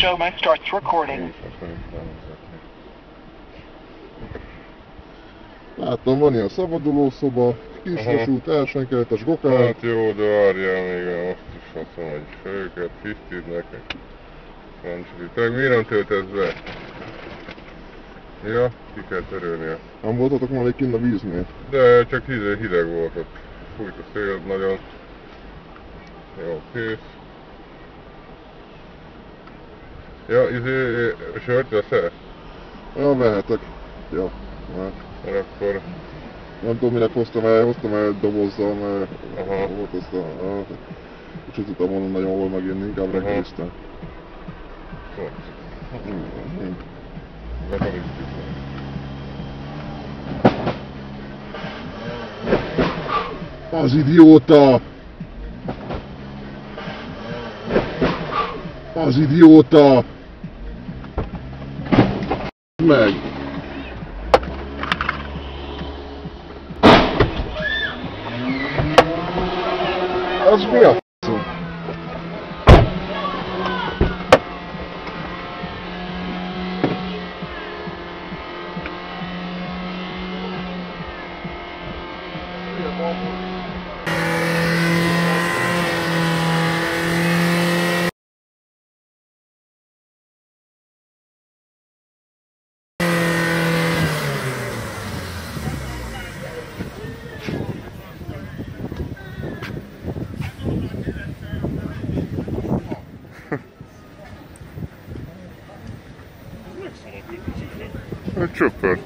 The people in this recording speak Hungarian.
showman starts recording. Látom, van ilyen szabadulószoba, kisvasút, elsőnkeltes gokár. Hát jó, de várjál még, most is azt mondom, hogy főket, tisztíznek. Te miért nem töltesz be? Ja, ki kell törölnie. Nem voltatok már még kint a víznél? De csak hideg volt ott. Fújt a szél nagyon. Jó, kész. Ja, sört veszel? Ja, vehetek. Ja, már. Mert akkor... Nem tudom, minek hoztam el egy dobozzal, mert aha. Volt azt a... Úgyhogy tudtam volna nagyon hol meginni, inkább reggeliztem. Az idióta! Az idióta! Meg! Az mi a f***om? Egy csöppör.